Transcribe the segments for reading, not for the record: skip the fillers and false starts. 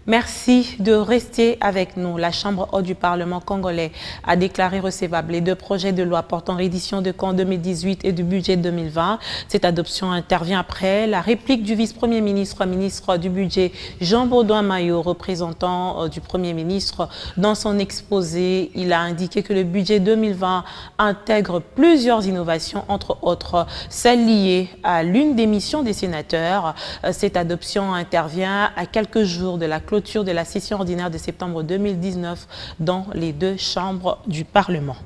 Merci de rester avec nous. La Chambre haute du Parlement congolais a déclaré recevables les deux projets de loi portant reddition de comptes 2018 et du budget 2020. Cette adoption intervient après la réplique du vice-premier ministre, ministre du budget Jean-Baudouin Maillot, représentant du Premier ministre. Dans son exposé, il a indiqué que le budget 2020 intègre plusieurs innovations, entre autres celles liées à l'une des missions des sénateurs. Cette adoption intervient à quelques jours de la clôture de la session ordinaire de septembre 2019 dans les deux chambres du Parlement.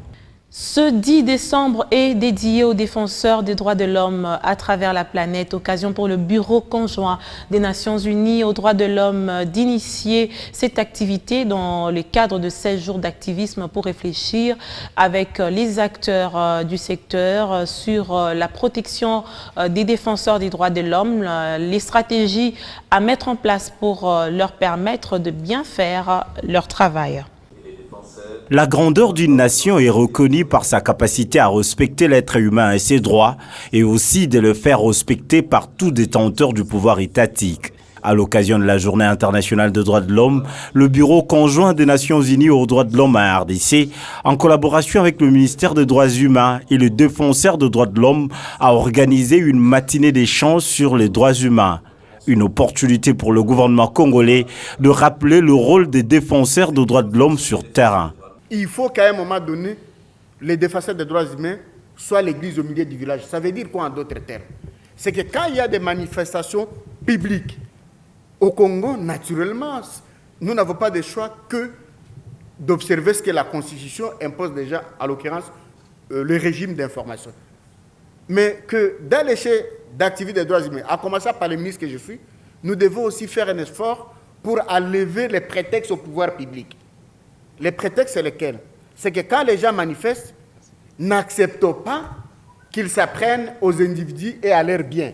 Ce 10 décembre est dédié aux défenseurs des droits de l'homme à travers la planète, occasion pour le Bureau conjoint des Nations Unies aux droits de l'homme d'initier cette activité dans le cadre de 16 jours d'activisme pour réfléchir avec les acteurs du secteur sur la protection des défenseurs des droits de l'homme, les stratégies à mettre en place pour leur permettre de bien faire leur travail. La grandeur d'une nation est reconnue par sa capacité à respecter l'être humain et ses droits, et aussi de le faire respecter par tout détenteur du pouvoir étatique. À l'occasion de la Journée internationale des droits de l'homme, le Bureau conjoint des Nations Unies aux droits de l'homme à RDC, en collaboration avec le ministère des Droits humains et le défenseur des droits de l'homme, a organisé une matinée d'échange sur les droits humains. Une opportunité pour le gouvernement congolais de rappeler le rôle des défenseurs des droits de l'homme sur terrain. Il faut qu'à un moment donné, les défenseurs des droits humains soient l'église au milieu du village. Ça veut dire quoi en d'autres termes? C'est que quand il y a des manifestations publiques au Congo, naturellement, nous n'avons pas de choix que d'observer ce que la Constitution impose déjà, à l'occurrence, le régime d'information. Mais que dans l'échelle d'activité des droits humains, à commencer par le ministre que je suis, nous devons aussi faire un effort pour enlever les prétextes au pouvoir public. Les prétextes, c'est lesquels? C'est que quand les gens manifestent, n'acceptent pas qu'ils s'apprennent aux individus et à leurs biens,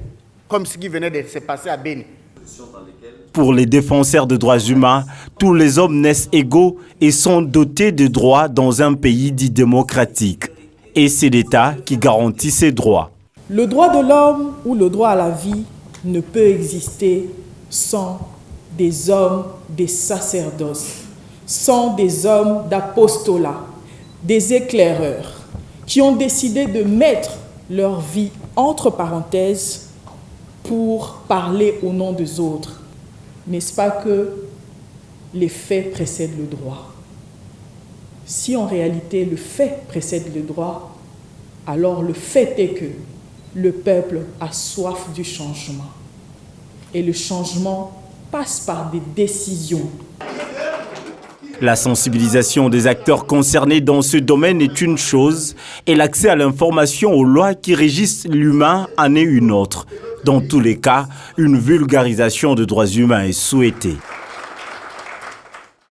comme ce qui venait de se passer à Béni. Pour les défenseurs des droits humains, tous les hommes naissent égaux et sont dotés de droits dans un pays dit démocratique. Et c'est l'État qui garantit ces droits. Le droit de l'homme ou le droit à la vie ne peut exister sans des hommes, des sacerdoces, sans des hommes d'apostolat, des éclaireurs, qui ont décidé de mettre leur vie entre parenthèses pour parler au nom des autres. N'est-ce pas que les faits précèdent le droit? Si en réalité le fait précède le droit, alors le fait est que le peuple a soif du changement. Et le changement passe par des décisions. La sensibilisation des acteurs concernés dans ce domaine est une chose et l'accès à l'information aux lois qui régissent l'humain en est une autre. Dans tous les cas, une vulgarisation des droits humains est souhaitée.